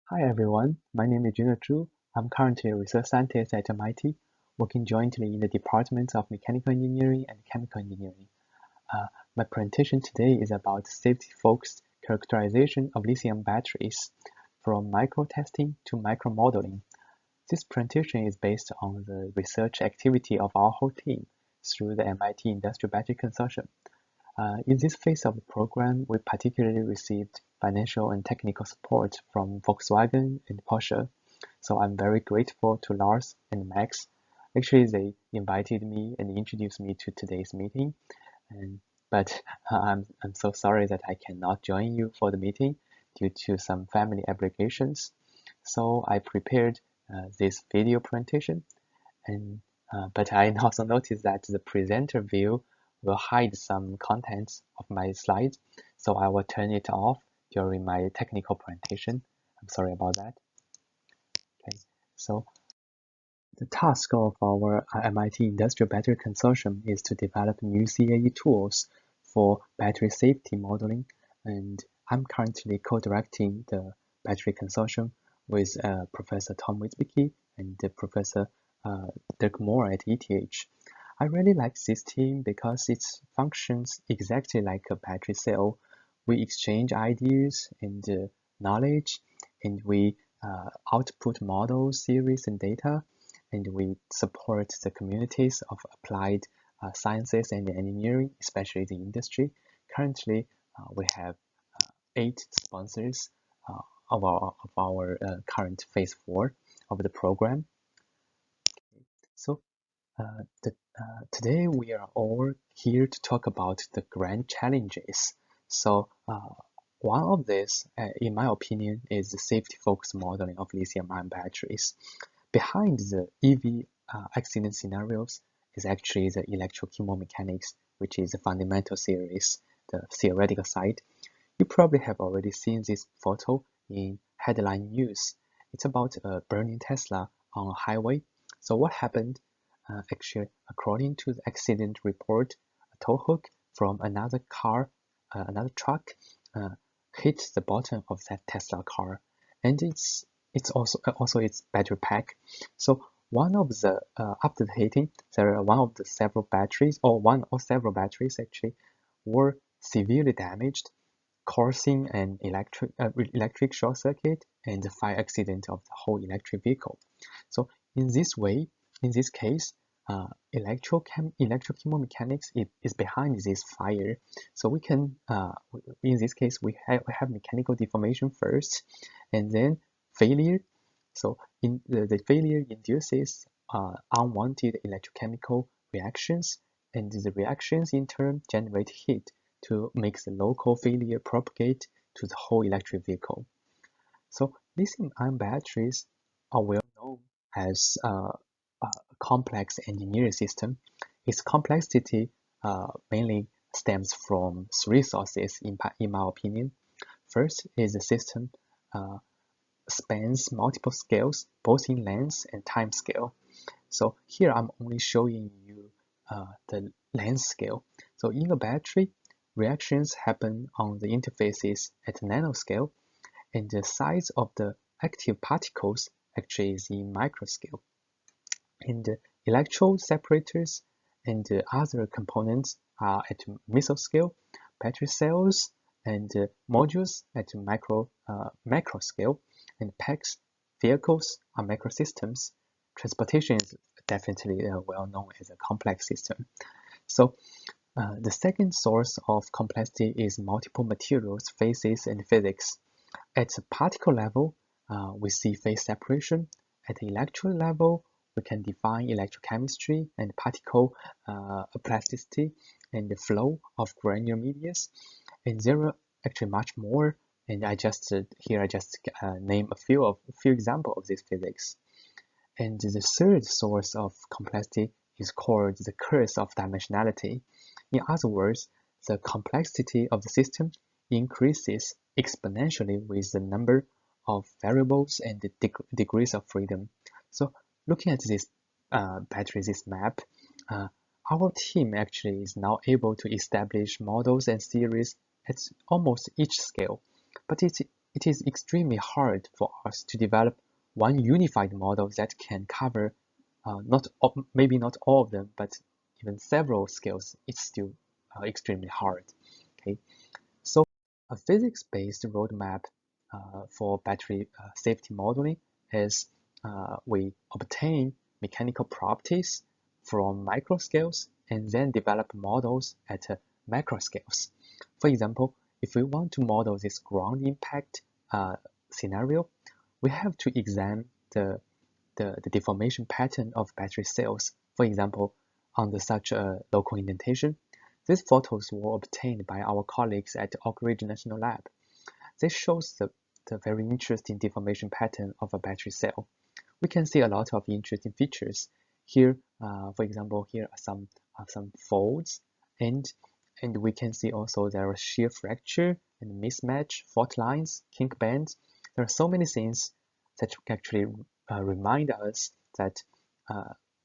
Hi everyone, my name is Junho Zhu. I'm currently a research scientist at MIT, working jointly in the departments of mechanical engineering and chemical engineering. My presentation today is about safety-focused characterization of lithium batteries, from micro-testing to micro-modeling. This presentation is based on the research activity of our whole team through the MIT Industrial Battery Consortium. In this phase of the program, we particularly received financial and technical support from Volkswagen and Porsche, so I'm very grateful to Lars and Max. Actually, they invited me and introduced me to today's meeting, but I'm so sorry that I cannot join you for the meeting due to some family obligations. So I prepared this video presentation, but I also noticed that the presenter view will hide some contents of my slides, so I will turn it off during my technical presentation. I'm sorry about that. Okay, so the task of our MIT Industrial Battery Consortium is to develop new CAE tools for battery safety modeling, and I'm currently co-directing the battery consortium with Professor Tom Witwicky and Professor Dirk Moore at ETH. I really like this team because it functions exactly like a battery cell. We exchange ideas and knowledge, and we output models, theories, and data, and we support the communities of applied sciences and engineering, especially the industry. Currently, we have 8 sponsors of our current phase 4 of the program. So today we are all here to talk about the grand challenges. So one of these, in my opinion, is the safety-focused modeling of lithium-ion batteries. Behind the EV accident scenarios is actually the electrochemomechanics, which is the fundamental theories, the theoretical side. You probably have already seen this photo in headline news. It's about a burning Tesla on a highway. So what happened? Actually, according to the accident report, a tow hook from another car, another truck, hit the bottom of that Tesla car, and it's also its battery pack. So one of the after the hitting, one of the several batteries, or one or several batteries actually, were severely damaged, causing an electric short circuit and the fire accident of the whole electric vehicle. So in this way, in this case, electrochemomechanics is behind this fire. So we can, in this case, we have mechanical deformation first, and then failure. So in the failure induces unwanted electrochemical reactions, and the reactions in turn generate heat to make the local failure propagate to the whole electric vehicle. So lithium-ion batteries are well known as a complex engineering system. Its complexity mainly stems from 3 sources, in my opinion. First is the system spans multiple scales, both in length and time scale. So here I'm only showing you the length scale. So in a battery, reactions happen on the interfaces at nanoscale, and the size of the active particles actually is in microscale. And the electrode separators and other components are at mesoscale, battery cells and modules at macro scale, and packs, vehicles are microsystems. Transportation is definitely well known as a complex system. So the second source of complexity is multiple materials, phases, and physics. At the particle level, we see phase separation. At the electrode level, we can define electrochemistry and particle plasticity and the flow of granular medias. And there are actually much more. And I just name a few examples of this physics. And the third source of complexity is called the curse of dimensionality. In other words, the complexity of the system increases exponentially with the number of variables and the degrees of freedom. So looking at this this map, our team actually is now able to establish models and theories at almost each scale. But it is extremely hard for us to develop one unified model that can cover maybe not all of them, but even several scales. It's still extremely hard. Okay, so a physics-based roadmap for battery safety modeling is we obtain mechanical properties from micro scales and then develop models at macro scales. For example, if we want to model this ground impact scenario, we have to examine the deformation pattern of battery cells, for example, under such a local indentation. These photos were obtained by our colleagues at Oak Ridge National Lab. This shows the very interesting deformation pattern of a battery cell. We can see a lot of interesting features. Here, for example, here are some folds, and we can see also there are shear fracture and mismatch, fault lines, kink bands. There are so many things that actually remind us that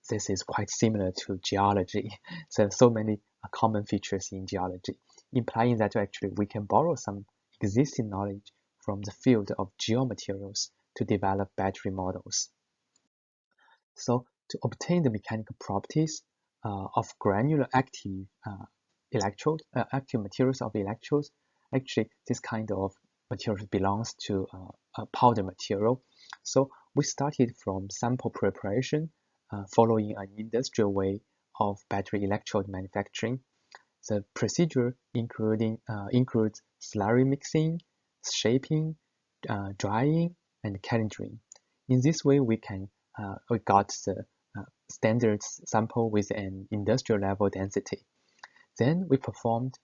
this is quite similar to geology. So many common features in geology, implying that actually we can borrow some existing knowledge from the field of geomaterials to develop battery models. So to obtain the mechanical properties of granular active active materials of electrodes, actually this kind of material belongs to a powder material. So we started from sample preparation, following an industrial way of battery electrode manufacturing. The procedure includes slurry mixing, shaping, drying, and calendering. In this way, we got the standard sample with an industrial level density. Then we performed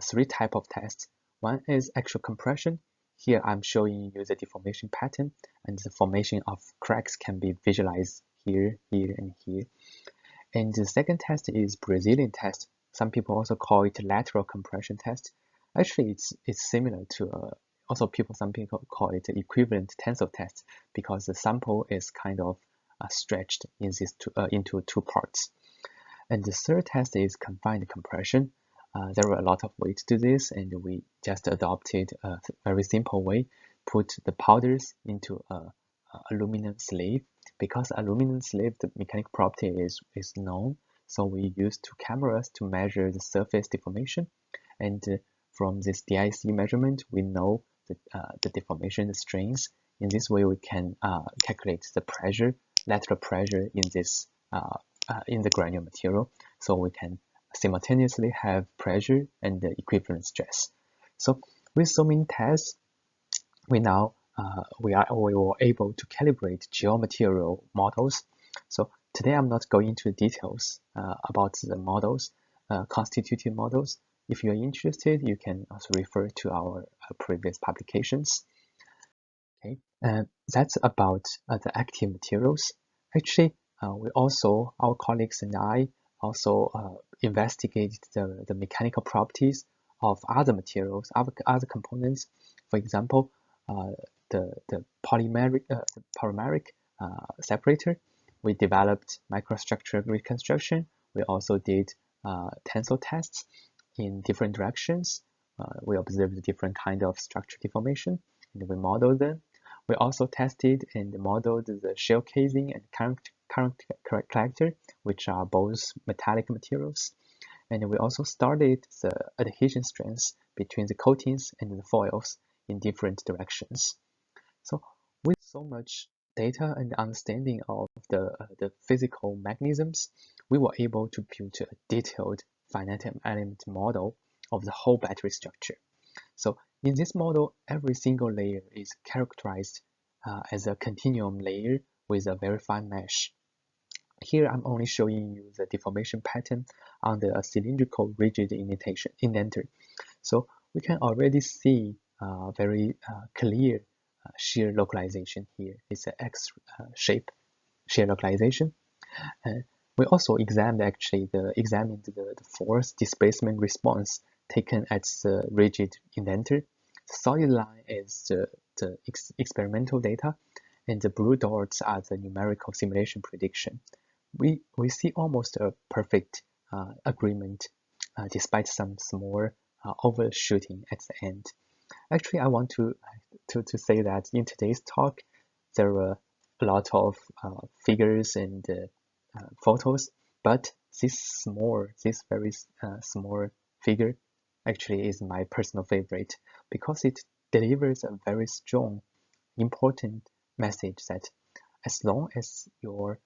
three types of tests. One is actual compression. Here I'm showing you the deformation pattern, and the formation of cracks can be visualized here, here, and here. And the second test is Brazilian test. Some people also call it lateral compression test. Actually, it's similar to some people call it equivalent tensile test because the sample is kind of stretched into two parts. And the third test is confined compression. There were a lot of ways to do this, and we just adopted a very simple way. Put the powders into a aluminum sleeve. Because aluminum sleeve, the mechanical property is known, so we use two cameras to measure the surface deformation. And from this DIC measurement, we know the deformation strength. In this way, we can calculate the pressure, lateral pressure in this in the granular material, so we can simultaneously have pressure and the equivalent stress. So with so many tests, we were able to calibrate geomaterial models. So today I'm not going into details about the models, constitutive models. If you're interested, you can also refer to our previous publications. Okay, that's about the active materials. Actually, our colleagues and I also investigated the mechanical properties of other materials, other components. For example, the polymeric separator. We developed microstructure reconstruction. We also did tensile tests in different directions. We observed different kind of structure deformation, and we modeled them. We also tested and modeled the shell casing and current collector, which are both metallic materials. And we also studied the adhesion strengths between the coatings and the foils in different directions. So with so much data and understanding of the physical mechanisms, we were able to build a detailed finite element model of the whole battery structure. So in this model, every single layer is characterized as a continuum layer with a very fine mesh. Here I'm only showing you the deformation pattern under a cylindrical rigid indenter. So we can already see very clear shear localization here. It's an X shape shear localization. We also examined the force displacement response taken at the rigid indenter. The solid line is the experimental data, and the blue dots are the numerical simulation prediction. We see almost a perfect agreement despite some small overshooting at the end. Actually, I want to say that in today's talk, there are a lot of figures and photos, but this very small figure actually is my personal favorite because it delivers a very strong, important message that as long as your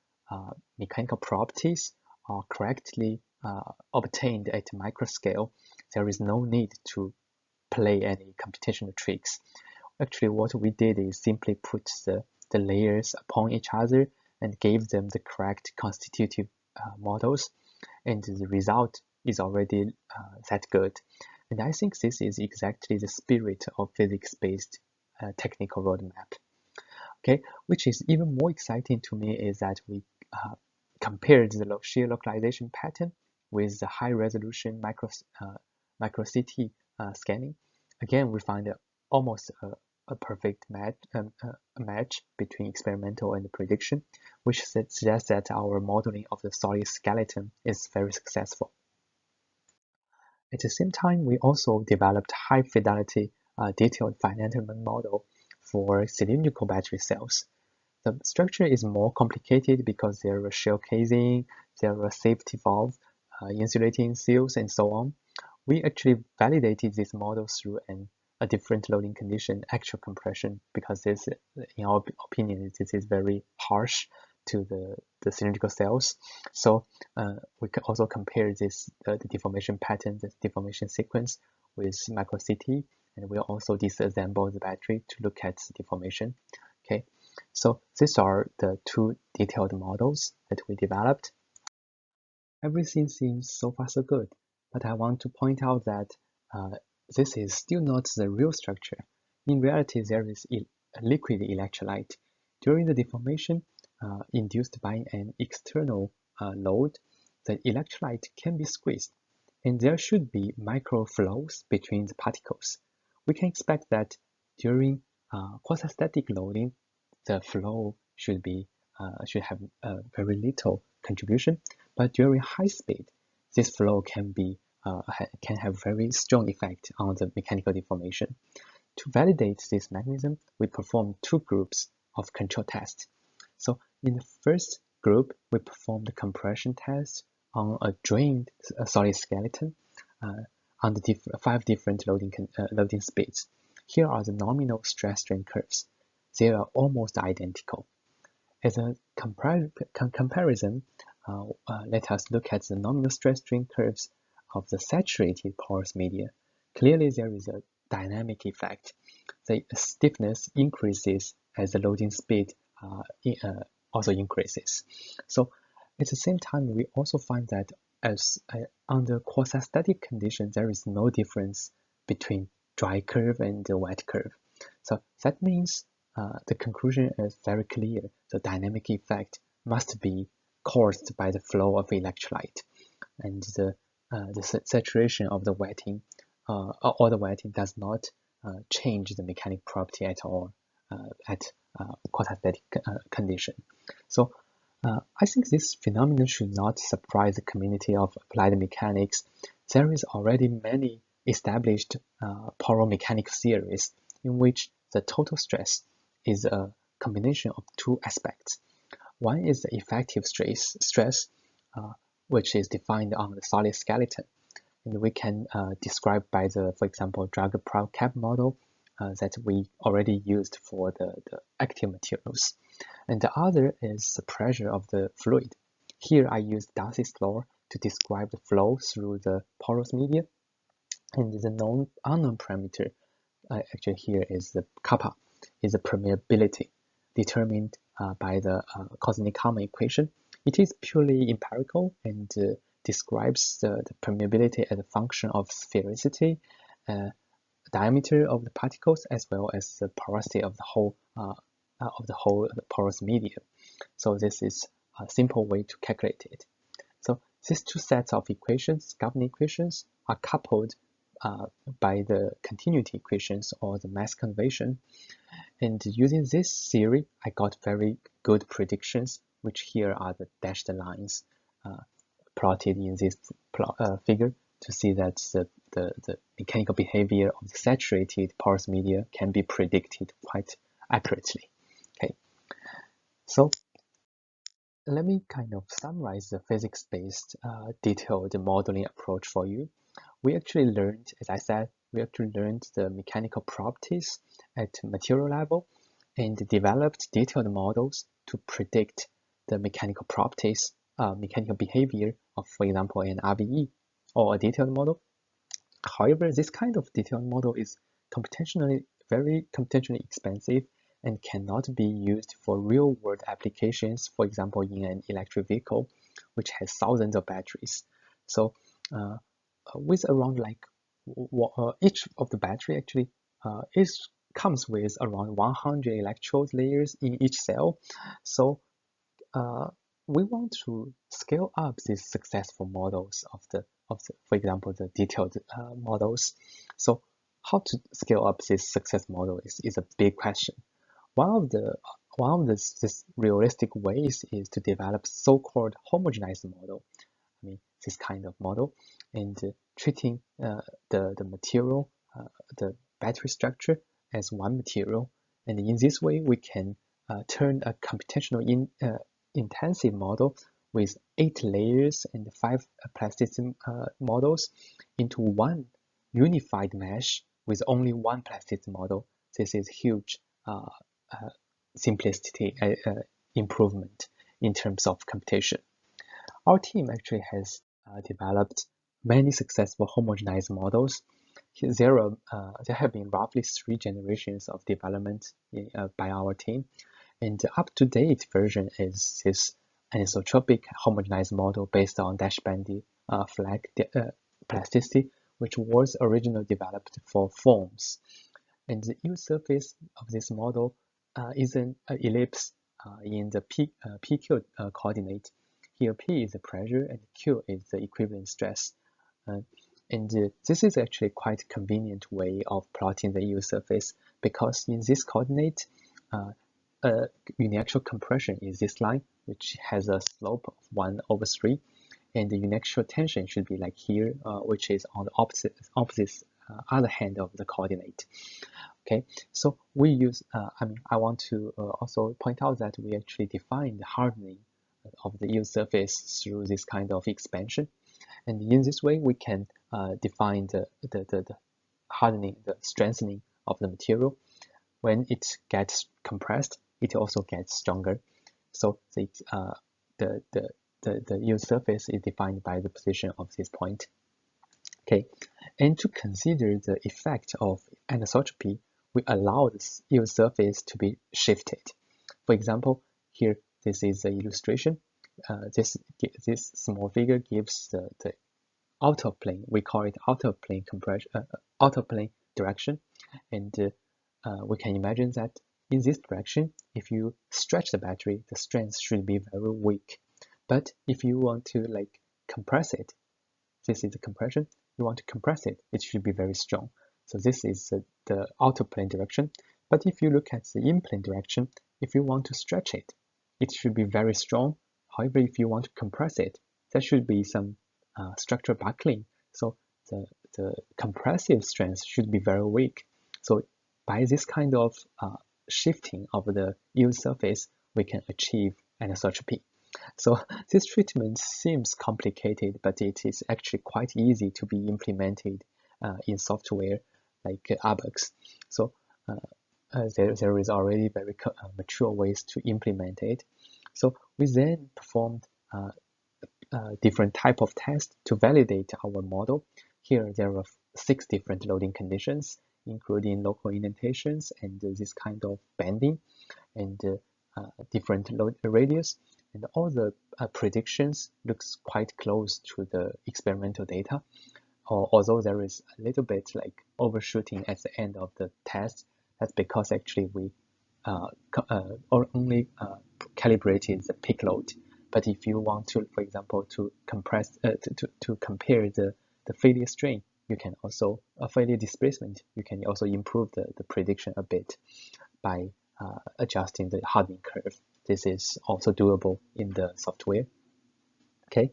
mechanical properties are correctly obtained at micro scale, there is no need to play any computational tricks. Actually, what we did is simply put the layers upon each other and gave them the correct constitutive models, and the result is already that good. And I think this is exactly the spirit of physics-based technical roadmap. Okay, which is even more exciting to me is that we compared the shear localization pattern with the high-resolution micro CT scanning. Again, we find almost a perfect match between experimental and prediction, which suggests that our modeling of the solid skeleton is very successful. At the same time, we also developed high-fidelity detailed finite element model for cylindrical battery cells. The structure is more complicated because there are shell casing, there are safety valve, insulating seals, and so on. We actually validated this model through a different loading condition, actual compression, because this, in our opinion, this is very harsh to the cylindrical cells. So we can also compare this the deformation pattern, the deformation sequence with micro CT, and we'll also disassemble the battery to look at the deformation. Okay, so these are the two detailed models that we developed. Everything seems so far so good, but I want to point out that this is still not the real structure. In reality, there is a liquid electrolyte. During the deformation induced by an external load, the electrolyte can be squeezed, and there should be microflows between the particles. We can expect that during quasi-static loading, the flow should have very little contribution, but during high speed, this flow can have very strong effect on the mechanical deformation. To validate this mechanism, we performed two groups of control tests. So in the first group, we performed the compression test on a drained solid skeleton on the 5 different loading speeds. Here are the nominal stress strain curves. They are almost identical. As a comparison, let us look at the nominal stress strain curves of the saturated porous media. Clearly, there is a dynamic effect. The stiffness increases as the loading speed also increases. So at the same time, we also find that as under quasi-static conditions, there is no difference between dry curve and the wet curve. So that means the conclusion is very clear. The dynamic effect must be caused by the flow of electrolyte, and the saturation of the wetting or the wetting does not change the mechanical property at all at quasi-static condition. So I think this phenomenon should not surprise the community of applied mechanics. There is already many established poromechanics theories in which the total stress is a combination of two aspects. One is the effective stress, which is defined on the solid skeleton, and we can describe by the, for example, drug cap model that we already used for the active materials. And the other is the pressure of the fluid. Here I use Darcy's law to describe the flow through the porous media, and the unknown parameter actually here is the kappa, is the permeability determined by the Kozinnik-Hammond equation. It is purely empirical and describes the permeability as a function of sphericity, diameter of the particles, as well as the porosity of the whole porous medium. So this is a simple way to calculate it. So these two sets of equations, governing equations, are coupled by the continuity equations or the mass conservation. And using this theory, I got very good predictions, which here are the dashed lines plotted in this figure to see that the mechanical behavior of the saturated porous media can be predicted quite accurately. Okay, so let me kind of summarize the physics-based detailed modeling approach for you. We actually learned, as I said, the mechanical properties at material level and developed detailed models to predict the mechanical properties, mechanical behavior of, for example, an RVE or a detailed model. However, this kind of detailed model is very computationally expensive and cannot be used for real-world applications, for example, in an electric vehicle, which has thousands of batteries. So with around like each of the battery actually comes with around 100 electrode layers in each cell. So we want to scale up these successful models of the for example, the detailed models. So how to scale up this success model is a big question. One of this realistic ways is to develop so-called homogenized model. I mean, this kind of model, and treating the material, the battery structure as one material. And in this way, we can turn a computational intensive model with 8 layers and 5 plasticity models into one unified mesh with only one plasticity model. This is huge simplicity improvement in terms of computation. Our team actually has developed many successful homogenized models. There have been roughly 3 generations of development by our team, and the up-to-date version is this anisotropic homogenized model based on dashband flag plasticity, which was originally developed for foams. And the U surface of this model is an ellipse in the PQ coordinate. Here P is the pressure and Q is the equivalent stress. And this is actually quite a convenient way of plotting the U surface, because in this coordinate, uniaxial compression is this line, which has a slope of 1/3, and the uniaxial tension should be like here, which is on the opposite other hand of the coordinate. Okay, so we use, I want to also point out that we actually define the hardening of the yield surface through this kind of expansion. And in this way, we can define the hardening, the strengthening of the material. When it gets compressed, it also gets stronger. So the yield surface is defined by the position of this point. Okay, and to consider the effect of anisotropy, we allow the yield surface to be shifted. For example, here this is the illustration. This small figure gives the outer plane. We call it outer plane compression, outer plane direction, and we can imagine that in this direction, if you stretch the battery, the strength should be very weak. But if you want to like compress it, this is the compression. You want to compress it, it should be very strong. So this is the outer plane direction. But if you look at the in-plane direction, if you want to stretch it, it should be very strong. However, if you want to compress it, there should be some structural buckling. So the compressive strength should be very weak. So by this kind of shifting of the yield surface, we can achieve anisotropy. So this treatment seems complicated, but it is actually quite easy to be implemented in software like ABAX. So there is already very mature ways to implement it. So we then performed different type of tests to validate our model. Here there are 6 different loading conditions, including local indentations and this kind of bending, and different load radius, and all the predictions looks quite close to the experimental data. Although there is a little bit like overshooting at the end of the test, that's because actually we only calibrated the peak load. But if you want to, for example, to compress to compare the failure strain, you can also failure displacement. You can also improve the prediction a bit by adjusting the hardening curve. This is also doable in the software. Okay,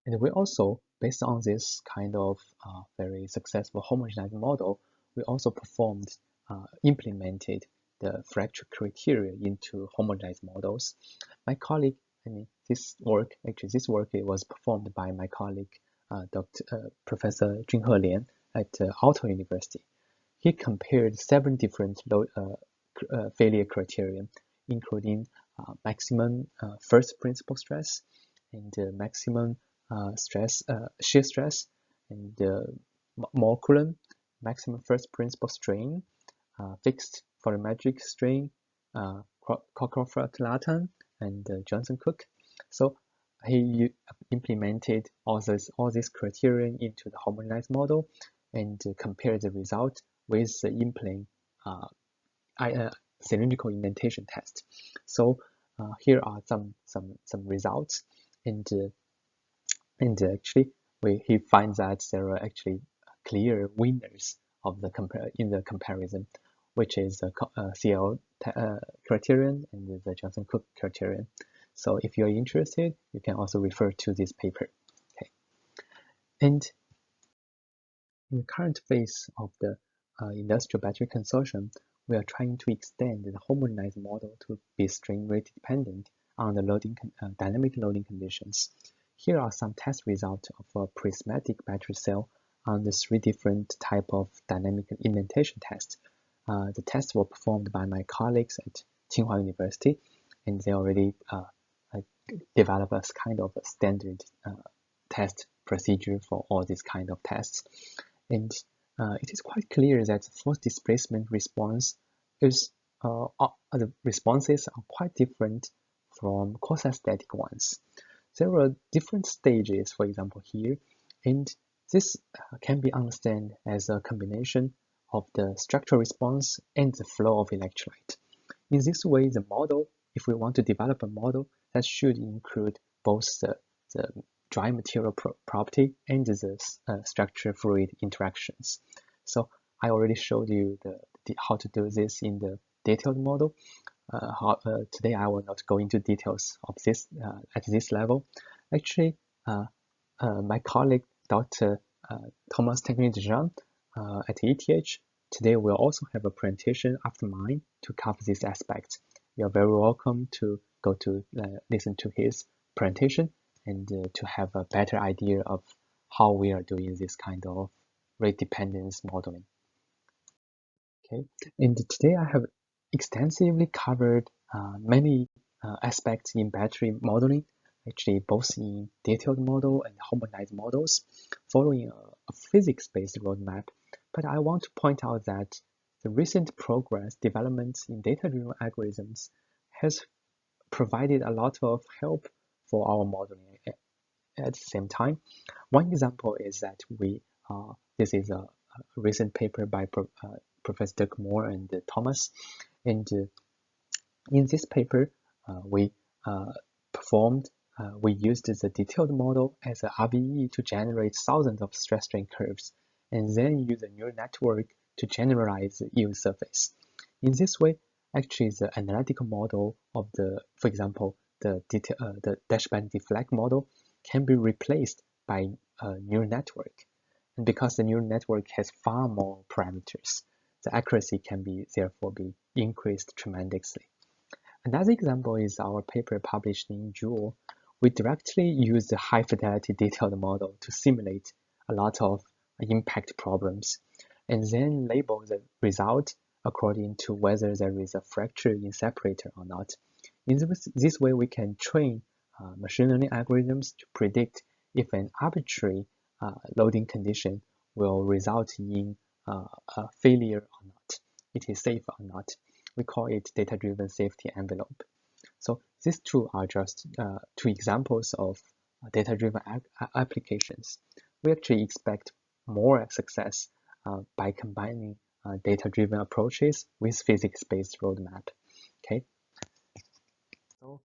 and we also based on this kind of very successful homogenized model, we also implemented the fracture criteria into homogenized models. My colleague, this work was performed by my colleague, Professor Junhe Lian at Aalto University. He compared 7 different failure criteria, including maximum first principal stress and maximum shear stress and Mohr Coulomb, maximum first principal strain, fixed volumetric strain, Cockcroft-Latham, and Johnson-Cook. So he implemented all these criteria into the homogenized model and compared the result with the in-plane cylindrical indentation test. So here are some results, and actually he finds that there are actually clear winners of the comparison, which is the CL criterion and the Johnson-Cook criterion. So if you're interested, you can also refer to this paper. Okay, and in the current phase of the industrial battery consortium, we are trying to extend the homogenized model to be strain rate dependent on the dynamic loading conditions. Here are some test results of a prismatic battery cell on the 3 different type of dynamic indentation tests. The tests were performed by my colleagues at Tsinghua University, and they already developed a kind of a standard test procedure for all these kind of tests. And it is quite clear that the force displacement response is the responses are quite different from quasi-static ones. There are different stages, for example, here, and this can be understood as a combination of the structural response and the flow of electrolyte. In this way, the model, if we want to develop a model, that should include both the dry material property and the structure fluid interactions. So I already showed you how to do this in the detailed model. Today I will not go into details of this at this level. Actually, my colleague Dr. Thomas Technique-Jean at ETH today will also have a presentation after mine to cover this aspect. You are very welcome to go to listen to his presentation and to have a better idea of how we are doing this kind of rate dependence modeling. Okay, and today I have extensively covered many aspects in battery modeling, actually both in detailed model and homogenized models, following a physics-based roadmap. But I want to point out that the recent developments in data-driven algorithms has provided a lot of help for our modeling at the same time. One example is that this is a recent paper by Professor Dirk Moore and Thomas, and in this paper we used the detailed model as a RVE to generate thousands of stress strain curves, and then use a neural network to generalize the yield surface. In this way, actually the analytical model of for example, the dashband deflect model can be replaced by a neural network. And because the neural network has far more parameters, the accuracy can therefore be increased tremendously. Another example is our paper published in Joule. We directly use the high-fidelity detailed model to simulate a lot of impact problems, and then label the result according to whether there is a fracture in separator or not. In this way, we can train machine learning algorithms to predict if an arbitrary loading condition will result in a failure or not, it is safe or not. We call it data-driven safety envelope. So these two are just 2 examples of data-driven applications. We actually expect more success by combining data-driven approaches with physics-based roadmap. Okay. So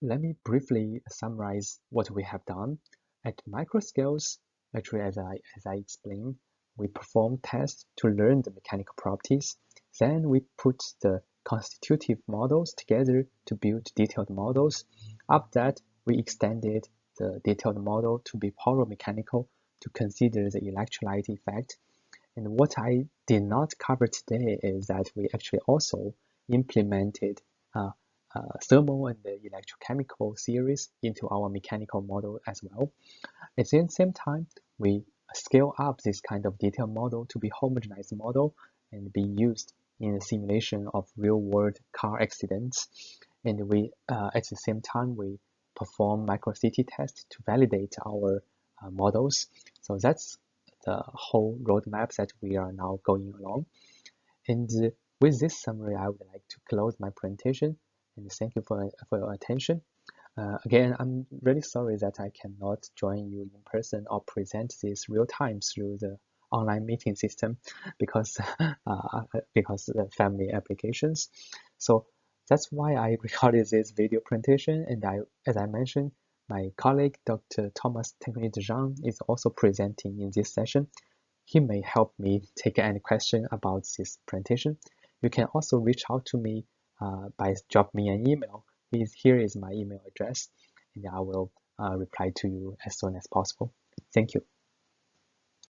let me briefly summarize what we have done. At micro scales, actually, as I explained, we perform tests to learn the mechanical properties. Then we put the constitutive models together to build detailed models. After that, we extended the detailed model to be pyromechanical to consider the electrolyte effect. And what I did not cover today is that we actually also implemented thermal and the electrochemical theories into our mechanical model as well. At the same time, we scale up this kind of detailed model to be homogenized model and be used in the simulation of real-world car accidents. And we, at the same time, we perform micro-city tests to validate our models. So that's the whole roadmap that we are now going along. And with this summary, I would like to close my presentation. And thank you for your attention. Again, I'm really sorry that I cannot join you in person or present this real time through the online meeting system because the family applications. So that's why I recorded this video presentation. And as I mentioned, my colleague, Dr. Thomas Zhang, is also presenting in this session. He may help me take any question about this presentation. You can also reach out to me by drop me an email. Here is my email address, and I will reply to you as soon as possible. Thank you.